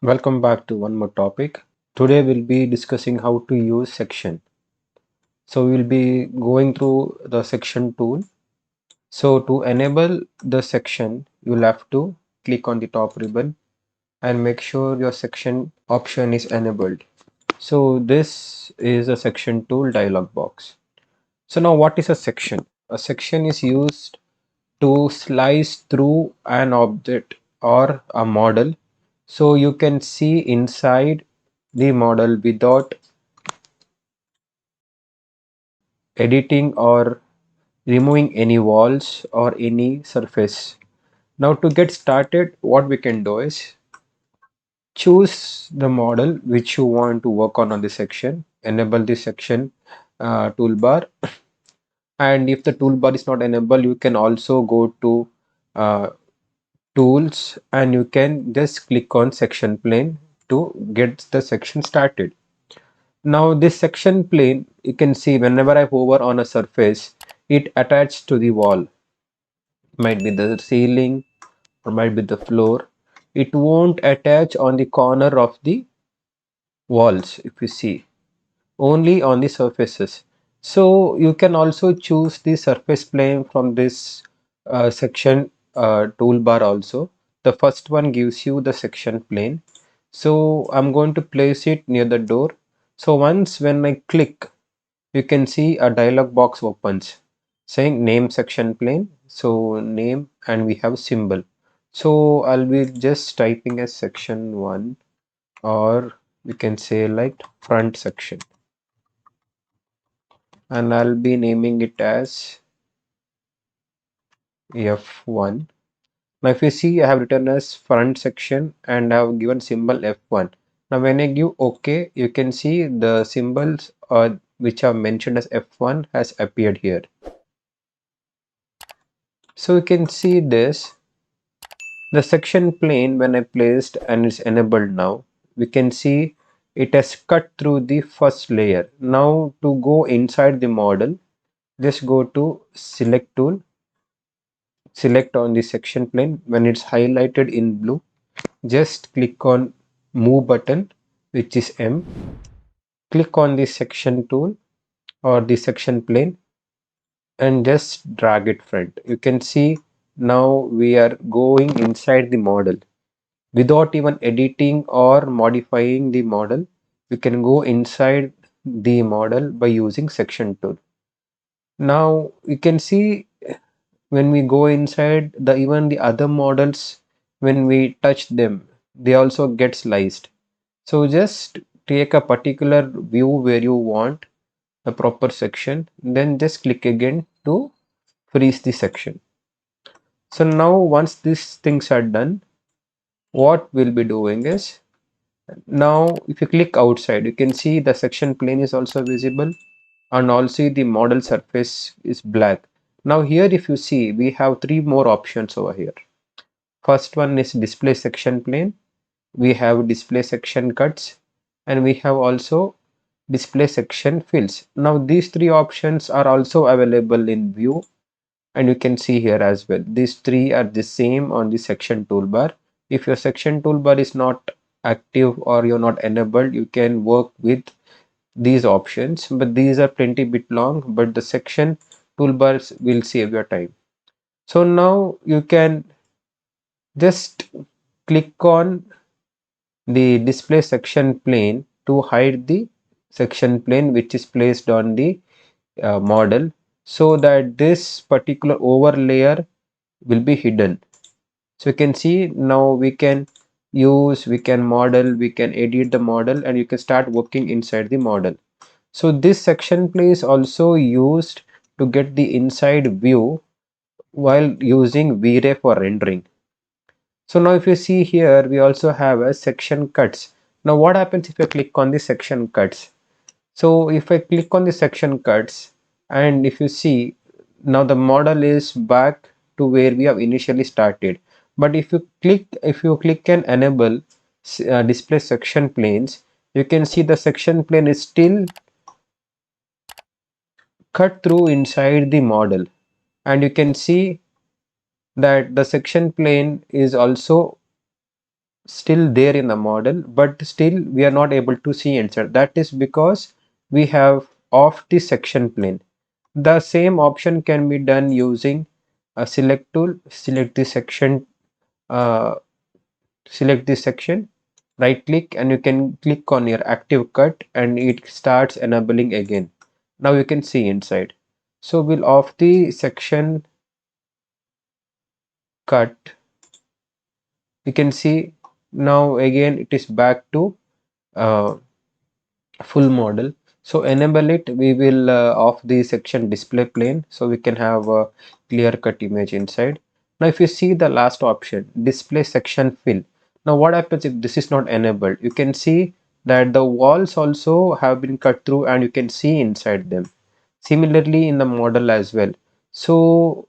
Welcome back to one more topic. Today we'll be discussing how to use section. So we'll be going through the section tool. So to enable the section, you'll have to click on the top ribbon and make sure your section option is enabled. So this is a section tool dialog box. So now what is a section? A section is used to slice through an object or a model so you can see inside the model without editing or removing any walls or any surface. Now to get started, what we can do is choose the model which you want to work on the section, enable the section toolbar, and if the toolbar is not enabled, you can also go to uh, tools and you can just click on section plane to get the section started. Now this section plane, you can see whenever I hover on a surface, it attaches to the wall. Might be the ceiling or might be the floor. It won't attach on the corner of the walls if you see, only on the surfaces. So you can also choose the surface plane from this section toolbar also. The first one gives you the section plane. So I'm going to place it near the door. So once when I click, you can see a dialog box opens saying name section plane. So name and we have symbol. So I'll be just typing as section 1, or we can say like front section, and I'll be naming it as F1. Now if you see, I have written as front section and I have given symbol F1. Now when I give OK, you can see the symbols which are mentioned as F1 has appeared here. So you can see this, the section plane when I placed and is enabled now, we can see it has cut through the first layer. Now to go inside the model, just go to select tool, select on the section plane. When it's highlighted in blue, just click on move button, which is M. Click on the section tool or the section plane and just drag it front. You can see now we are going inside the model without even editing or modifying the model. We can go inside the model by using section tool. Now you can see when we go inside, the even the other models, when we touch them, they also get sliced. So just take a particular view where you want the proper section, then just click again to freeze the section. So now once these things are done, what we'll be doing is, now if you click outside, you can see the section plane is also visible and also the model surface is black. Now here if you see, we have three more options over here. First one is display section plane, we have display section cuts, and we have also display section fills. Now these three options are also available in view, and you can see here as well. These three are the same on the section toolbar. If your section toolbar is not active or you're not enabled, you can work with these options, but these are plenty bit long, but the section toolbars will save your time. So now you can just click on the display section plane to hide the section plane which is placed on the model, so that this particular overlayer will be hidden. So you can see now we can use, we can model, we can edit the model, and you can start working inside the model. So this section plane is also used to get the inside view while using V-Ray for rendering. So now if you see here, we also have a section cuts. Now what happens if I click on the section cuts? So if I click on the section cuts, and if you see, now the model is back to where we have initially started. But if you click and enable display section planes, you can see the section plane is still cut through inside the model, and you can see that the section plane is also still there in the model, but still we are not able to see inside. That is because we have off the section plane. The same option can be done using a select tool. Uh, select this section, right click, and you can click on your active cut and it starts enabling again. Now you can see inside. So we'll off the section cut. You can see now again it is back to uh, full model. So enable it, we will off the section display plane so we can have a clear cut image inside. Now if you see the last option, display section fill, now what happens if this is not enabled? You can see that the walls also have been cut through and you can see inside them, similarly in the model as well. So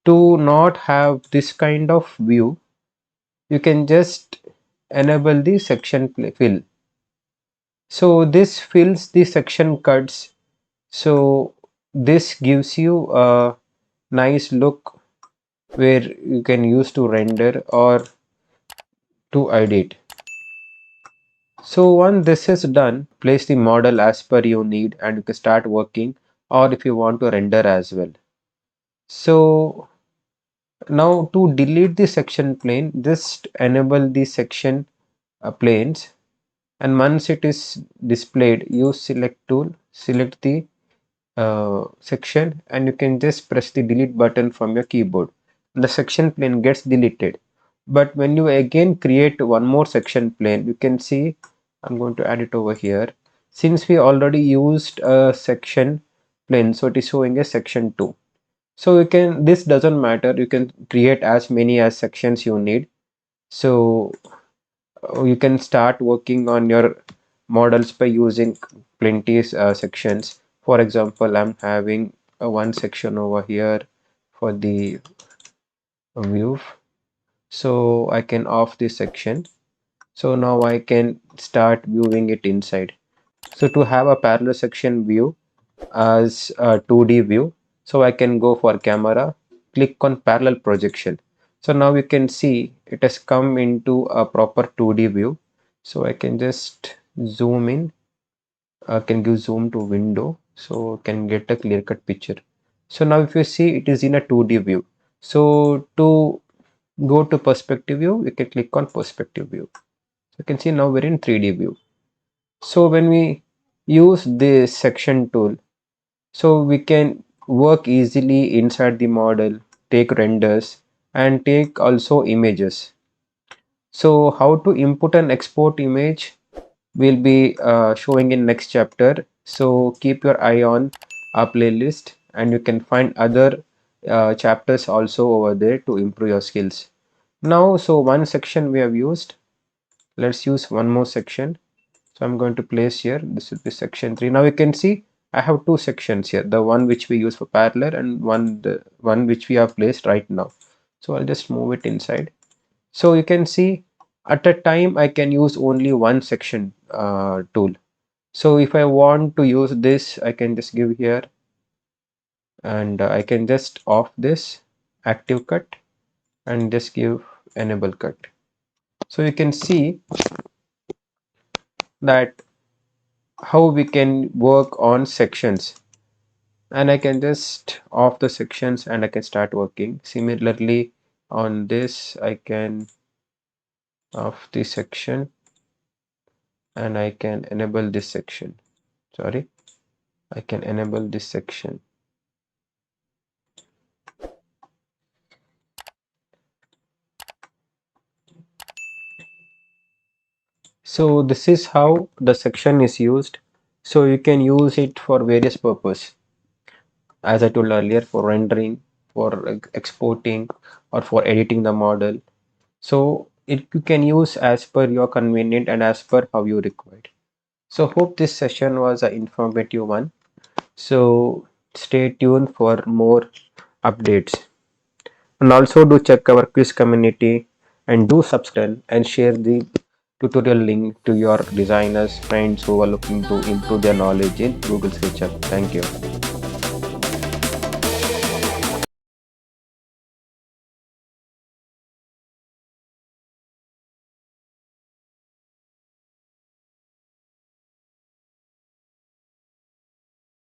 to not have this kind of view, you can just enable the section fill. So this fills the section cuts. So this gives you a nice look where you can use to render or to edit. So once this is done, place the model as per your need and you can start working, or if you want to render as well. So now to delete the section plane, just enable the section planes, and once it is displayed, use select tool, select the section, and you can just press the delete button from your keyboard. The section plane gets deleted. But when you again create one more section plane, you can see, I'm going to add it over here. Since we already used a section plane, so it is showing a section 2. So you can, this doesn't matter, you can create as many as sections you need. So you can start working on your models by using plenty sections. For example, I'm having one section over here for the view, so I can off this section. So now I can start viewing it inside. So to have a parallel section view as a 2D view, so I can go for camera, click on parallel projection. So now you can see it has come into a proper 2D view. So I can just zoom in, can give zoom to window, so can get a clear cut picture. So now if you see, it is in a 2D view. So to go to perspective view, you can click on perspective view. So you can see now we're in 3D view. So when we use this section tool, so we can work easily inside the model, take renders and take also images. So how to input and export image will be showing in next chapter. So keep your eye on our playlist and you can find other chapters also over there to improve your skills. Now, so one section we have used. Let's use one more section. So I'm going to place here, this will be section 3. Now you can see I have two sections here, the one which we use for parallel and the one which we have placed right now. So I'll just move it inside. So you can see at a time I can use only one section tool. So if I want to use this, I can just give here and I can just off this active cut and just give enable cut. So you can see that how we can work on sections, and I can just off the sections and I can start working. Similarly on this, I can off the section and I can enable this section. Sorry, I can enable this section. So this is how the section is used. So you can use it for various purpose, as I told earlier, for rendering, for exporting, or for editing the model. So it you can use as per your convenient and as per how you require. So hope this session was an informative one. So stay tuned for more updates. And also do check our quiz community and do subscribe and share the tutorial link to your designers friends who are looking to improve their knowledge in Google SketchUp. Thank you.